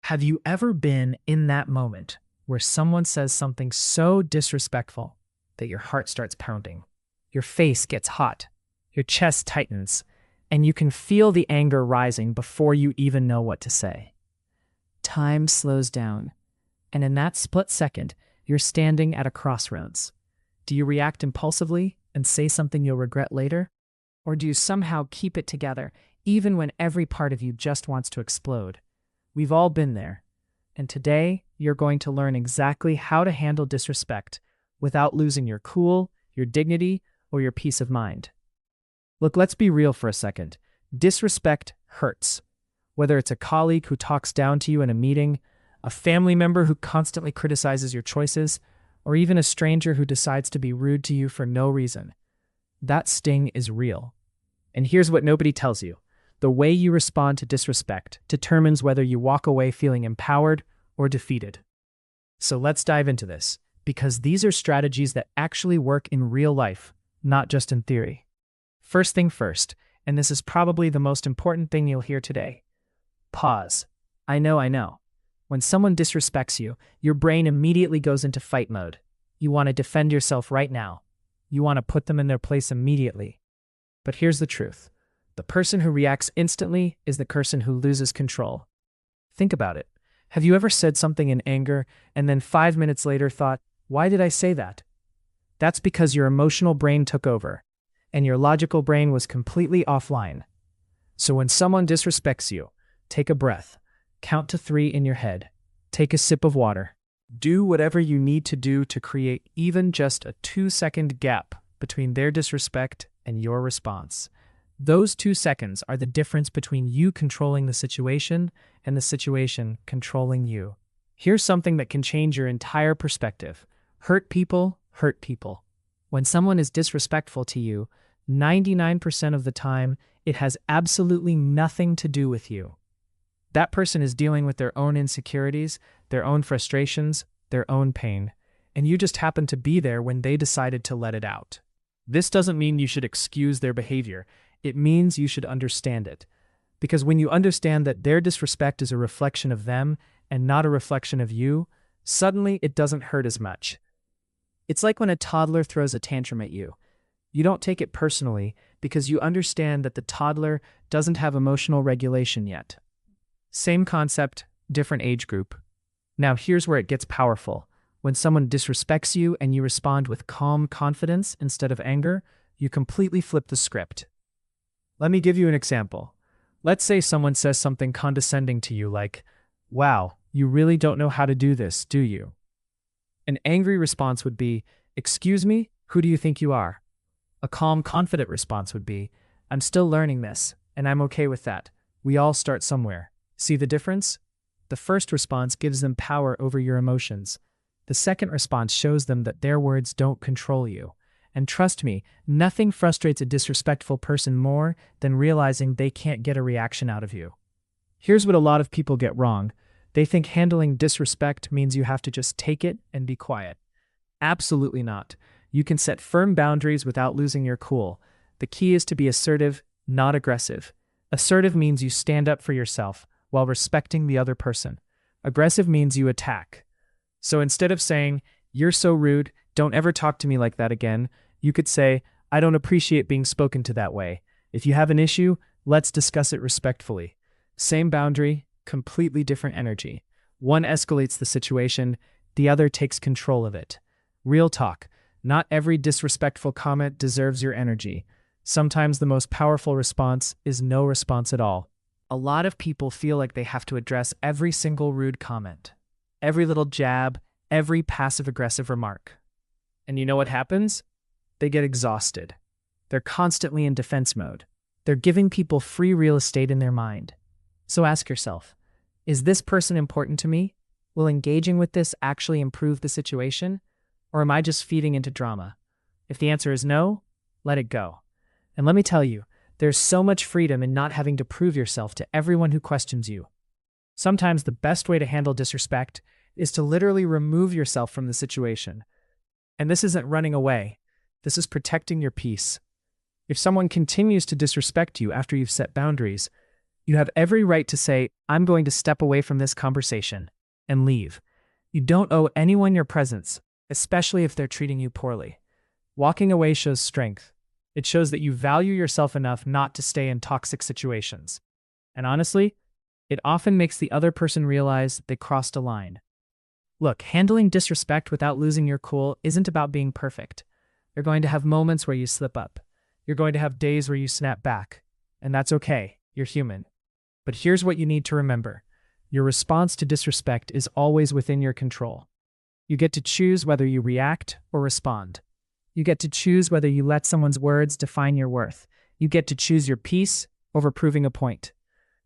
Have you ever been in that moment where someone says something so disrespectful that your heart starts pounding, your face gets hot, your chest tightens, and you can feel the anger rising before you even know what to say? Time slows down, and in that split second, you're standing at a crossroads. Do you react impulsively and say something you'll regret later? Or do you somehow keep it together, even when every part of you just wants to explode? We've all been there. And today, you're going to learn exactly how to handle disrespect without losing your cool, your dignity, or your peace of mind. Look, let's be real for a second. Disrespect hurts. Whether it's a colleague who talks down to you in a meeting, a family member who constantly criticizes your choices, or even a stranger who decides to be rude to you for no reason. That sting is real. And here's what nobody tells you. The way you respond to disrespect determines whether you walk away feeling empowered or defeated. So let's dive into this, because these are strategies that actually work in real life, not just in theory. First thing first, and this is probably the most important thing you'll hear today. Pause. I know. When someone disrespects you, your brain immediately goes into fight mode. You want to defend yourself right now. You want to put them in their place immediately. But here's the truth. The person who reacts instantly is the person who loses control. Think about it. Have you ever said something in anger and then 5 minutes later thought, why did I say that? That's because your emotional brain took over, and your logical brain was completely offline. So when someone disrespects you, take a breath. Count to 3 in your head. Take a sip of water. Do whatever you need to do to create even just a 2-second gap between their disrespect and your response. Those 2 seconds are the difference between you controlling the situation and the situation controlling you. Here's something that can change your entire perspective. Hurt people hurt people. When someone is disrespectful to you, 99% of the time, it has absolutely nothing to do with you. That person is dealing with their own insecurities, their own frustrations, their own pain, and you just happen to be there when they decided to let it out. This doesn't mean you should excuse their behavior. It means you should understand it. Because when you understand that their disrespect is a reflection of them and not a reflection of you, suddenly it doesn't hurt as much. It's like when a toddler throws a tantrum at you. You don't take it personally because you understand that the toddler doesn't have emotional regulation yet. Same concept, different age group. Now here's where it gets powerful. When someone disrespects you and you respond with calm confidence instead of anger, you completely flip the script. Let me give you an example. Let's say someone says something condescending to you like, "Wow, you really don't know how to do this, do you?" An angry response would be, "Excuse me, who do you think you are?" A calm, confident response would be, "I'm still learning this, and I'm okay with that. We all start somewhere." See the difference? The first response gives them power over your emotions. The second response shows them that their words don't control you. And trust me, nothing frustrates a disrespectful person more than realizing they can't get a reaction out of you. Here's what a lot of people get wrong. They think handling disrespect means you have to just take it and be quiet. Absolutely not. You can set firm boundaries without losing your cool. The key is to be assertive, not aggressive. Assertive means you stand up for yourself while respecting the other person. Aggressive means you attack. So instead of saying, "You're so rude, don't ever talk to me like that again," you could say, "I don't appreciate being spoken to that way. If you have an issue, let's discuss it respectfully." Same boundary, completely different energy. One escalates the situation, the other takes control of it. Real talk. Not every disrespectful comment deserves your energy. Sometimes the most powerful response is no response at all. A lot of people feel like they have to address every single rude comment, every little jab, every passive-aggressive remark. And you know what happens? They get exhausted. They're constantly in defense mode. They're giving people free real estate in their mind. So ask yourself, is this person important to me? Will engaging with this actually improve the situation? Or am I just feeding into drama? If the answer is no, let it go. And let me tell you, there's so much freedom in not having to prove yourself to everyone who questions you. Sometimes the best way to handle disrespect is to literally remove yourself from the situation. And this isn't running away. This is protecting your peace. If someone continues to disrespect you after you've set boundaries, You have every right to say, I'm going to step away from this conversation and leave. You don't owe anyone your presence, especially if they're treating you poorly. Walking away shows strength. It shows that you value yourself enough not to stay in toxic situations. And honestly, it often makes the other person realize they crossed a line. Look, handling disrespect without losing your cool isn't about being perfect. You're going to have moments where you slip up. You're going to have days where you snap back. And that's okay. You're human. But here's what you need to remember. Your response to disrespect is always within your control. You get to choose whether you react or respond. You get to choose whether you let someone's words define your worth. You get to choose your peace over proving a point.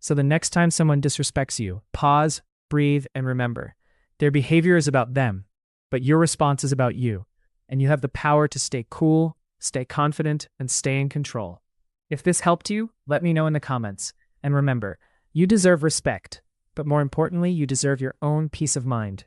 So the next time someone disrespects you, pause, breathe, and remember. Their behavior is about them, but your response is about you. And you have the power to stay cool, stay confident, and stay in control. If this helped you, let me know in the comments. And remember, you deserve respect, but more importantly, you deserve your own peace of mind.